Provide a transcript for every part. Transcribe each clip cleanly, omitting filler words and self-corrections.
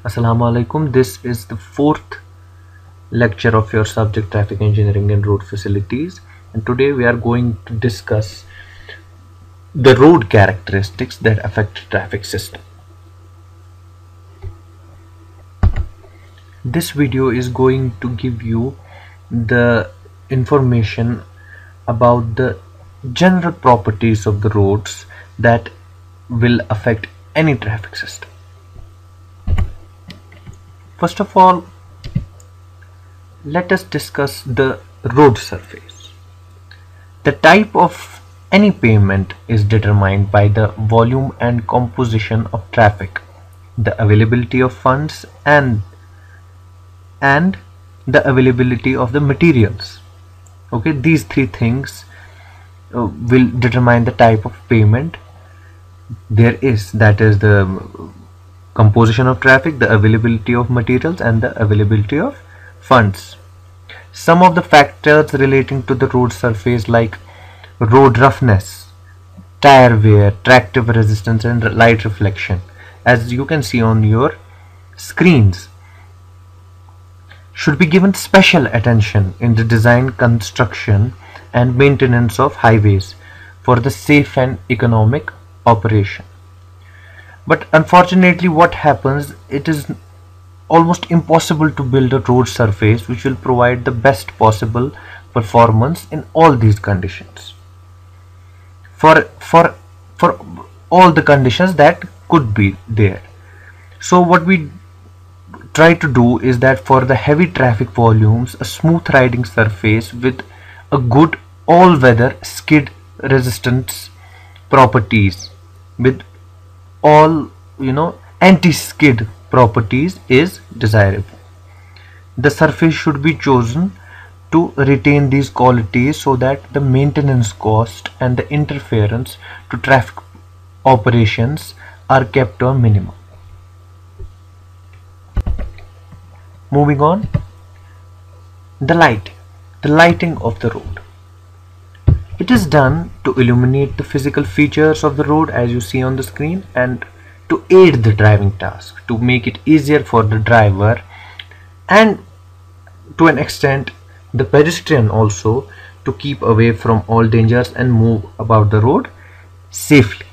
Assalamu alaikum. This is the fourth lecture of your subject traffic engineering and road facilities, and today we are going to discuss the road characteristics that affect traffic system. This video is going to give you the information about the general properties of the roads that will affect any traffic system. First of all, let us discuss the road surface. The type of any pavement is determined by the volume and composition of traffic, the availability of funds, and the availability of the materials. Okay, these three things will determine the type of pavement there is, that is the composition of traffic, the availability of materials, and the availability of funds. Some of the factors relating to the road surface, like road roughness, tire wear, tractive resistance, and light reflection, as you can see on your screens, should be given special attention in the design, construction, and maintenance of highways for the safe and economic operation. But unfortunately, what happens, it is almost impossible to build a road surface which will provide the best possible performance in all these conditions, for all the conditions that could be there. So what we try to do is that for the heavy traffic volumes, a smooth riding surface with a good all-weather skid resistance properties, with all anti-skid properties, is desirable. The surface should be chosen to retain these qualities so that the maintenance cost and the interference to traffic operations are kept to a minimum. Moving on, the lighting of the road. It is done to illuminate the physical features of the road, as you see on the screen, and to aid the driving task, to make it easier for the driver, and to an extent the pedestrian also, to keep away from all dangers and move about the road safely.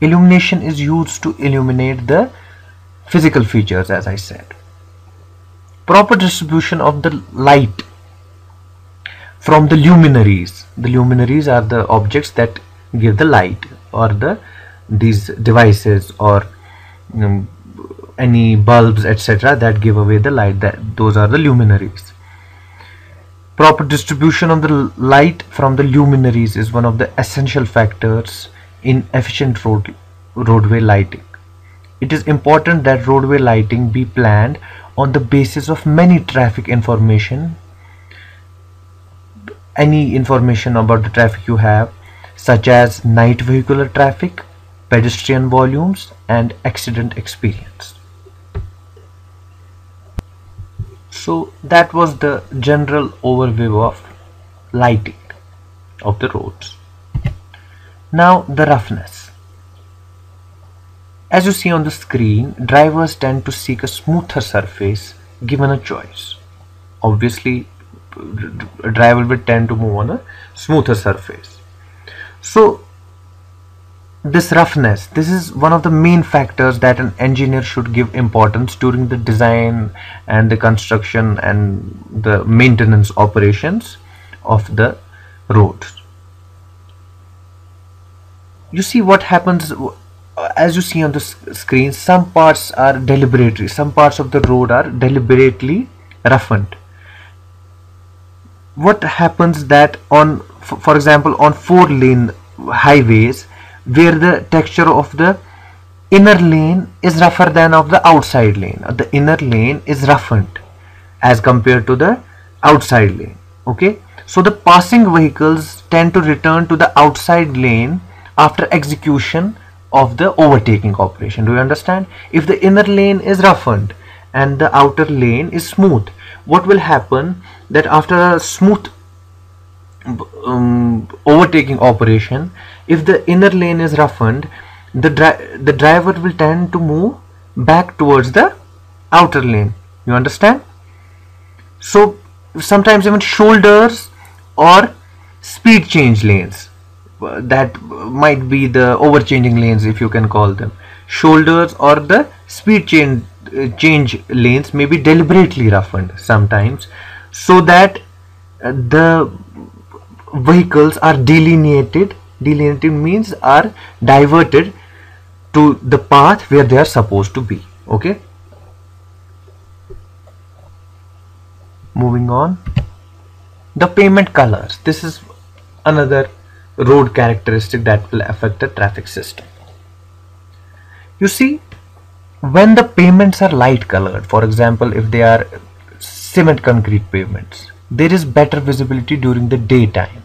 Illumination is used to illuminate the physical features, as I said. Proper distribution of the light from the luminaries. The luminaries are the objects that give the light, or these devices, or any bulbs, etc., that give away the light. Those are the luminaries. Proper distribution of the light from the luminaries is one of the essential factors in efficient roadway lighting. It is important that roadway lighting be planned on the basis of many traffic information, any information about the traffic you have, such as night vehicular traffic, pedestrian volumes, and accident experience. So that was the general overview of lighting of the roads. Now the roughness. As you see on the screen, drivers tend to seek a smoother surface given a choice. Obviously, a driver will tend to move on a smoother surface. So this roughness, this is one of the main factors that an engineer should give importance during the design and the construction and the maintenance operations of the roads. You see what happens, as you see on the screen, some parts are deliberately, some parts of the road are deliberately roughened. What happens that for example, on 4-lane highways, where the texture of the inner lane is rougher than of the outside lane, the inner lane is roughened as compared to the outside lane. Okay, so the passing vehicles tend to return to the outside lane after execution of the overtaking operation. Do you understand? If the inner lane is roughened and the outer lane is smooth, what will happen, that after a smooth overtaking operation, if the inner lane is roughened, the driver will tend to move back towards the outer lane. You understand? So sometimes even shoulders or speed change lanes, that might be the overchanging lanes, if you can call them. Shoulders or the speed change lanes may be deliberately roughened sometimes, so that the vehicles are delineated. Delineated means are diverted to the path where they are supposed to be. Okay, moving on. The pavement colors. This is another road characteristic that will affect the traffic system. You see, when the pavements are light colored, for example, if they are cement concrete pavements, there is better visibility during the daytime.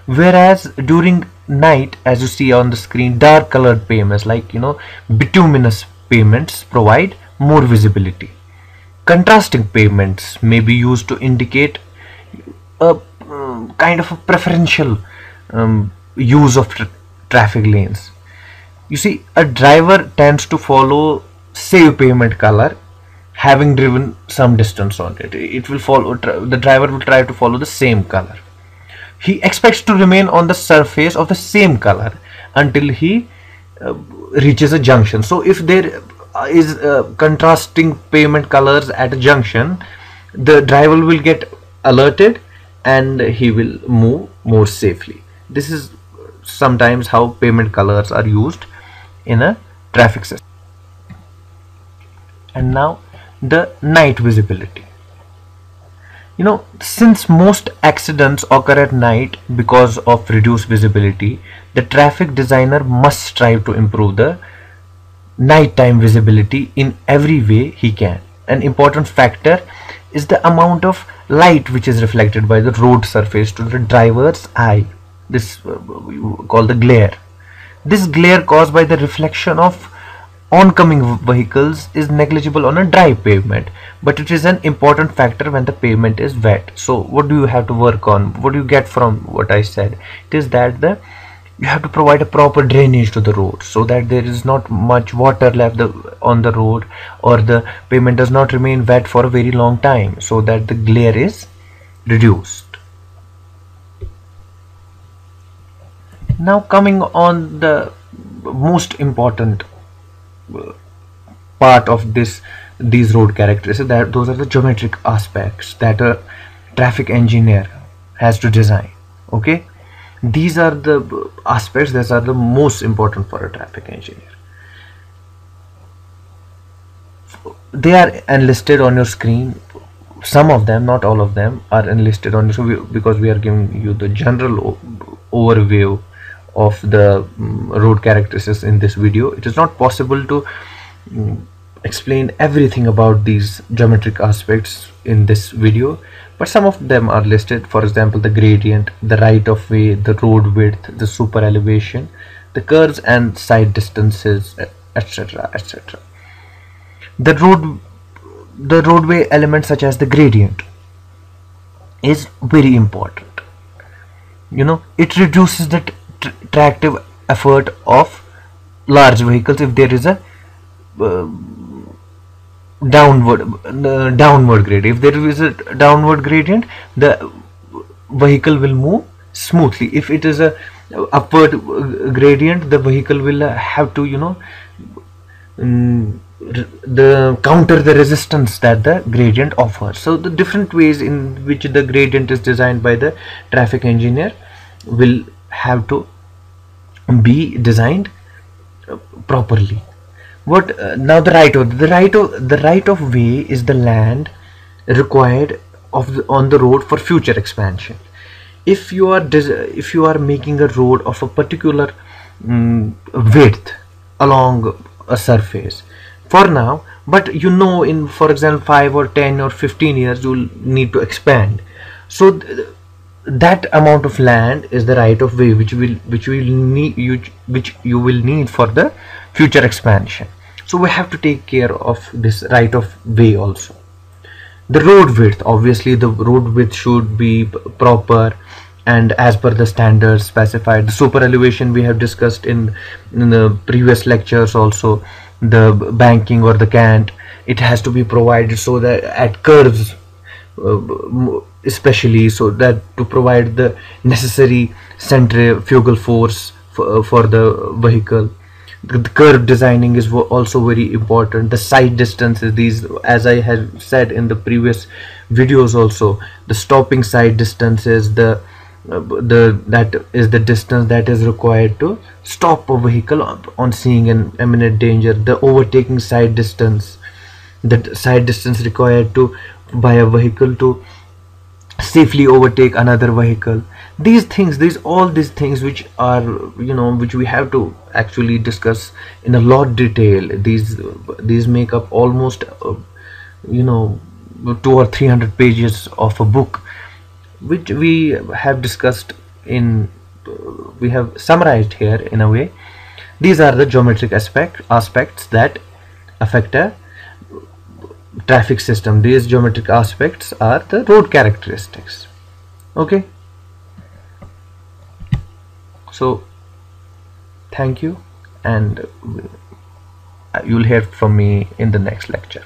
Whereas during night, as you see on the screen, dark colored pavements like bituminous pavements provide more visibility. Contrasting pavements may be used to indicate a kind of a preferential use of traffic lanes. You see, a driver tends to follow save pavement color, having driven some distance on it. It will follow. The driver will try to follow the same color. He expects to remain on the surface of the same color until he reaches a junction. So if there is contrasting pavement colors at a junction, the driver will get alerted and he will move more safely. This is sometimes how pavement colors are used in a traffic system. And now the night visibility. Since most accidents occur at night because of reduced visibility, the traffic designer must strive to improve the nighttime visibility in every way he can. An important factor is the amount of light which is reflected by the road surface to the driver's eye. This we call the glare. This glare caused by the reflection of oncoming vehicles is negligible on a dry pavement, but it is an important factor when the pavement is wet. So what do you have to work on? What do you get from what I said? It is that you have to provide a proper drainage to the road, so that there is not much water left on the road, or the pavement does not remain wet for a very long time, so that the glare is reduced. Now coming on the most important part of these road characteristics, that those are the geometric aspects that a traffic engineer has to design. Okay, these are the aspects that are the most important for a traffic engineer. They are enlisted on your screen. Some of them, not all of them, are enlisted on you, because we are giving you the general overview of the road characteristics in this video. It is not possible to explain everything about these geometric aspects in this video, but some of them are listed. For example, the gradient, the right of way, the road width, the super elevation, the curves and side distances, etc., etc. The roadway elements such as the gradient is very important. It reduces the tractive effort of large vehicles. If there is a downward gradient, if there is a downward gradient, the vehicle will move smoothly. If it is a upward gradient, the vehicle will have to counter the resistance that the gradient offers. So the different ways in which the gradient is designed by the traffic engineer will have to be designed properly. Now the right of way is the land required on the road for future expansion. If you are making a road of a particular width along a surface for now, but in, for example, 5 or 10 or 15 years you will need to expand, so that amount of land is the right of way which you will need for the future expansion. So we have to take care of this right of way also. The road width, obviously the road width should be proper and as per the standards specified. The super elevation we have discussed in the previous lectures also. The banking or the cant it has to be provided so that at curves, especially, so that to provide the necessary centrifugal force for the vehicle. The curve designing is also very important. The side distances, these, as I had said in the previous videos also, the stopping side distances, the that is the distance that is required to stop a vehicle on seeing an imminent danger. The overtaking side distance, the side distance required to by a vehicle to safely overtake another vehicle. These things, all these things which are, which we have to actually discuss in a lot detail. These make up almost, you know 200 or 300 pages of a book, which we have discussed in, we have summarized here in a way. These are the geometric aspects that affect a traffic system. These geometric aspects are the road characteristics. Okay, so thank you, and you'll hear from me in the next lecture.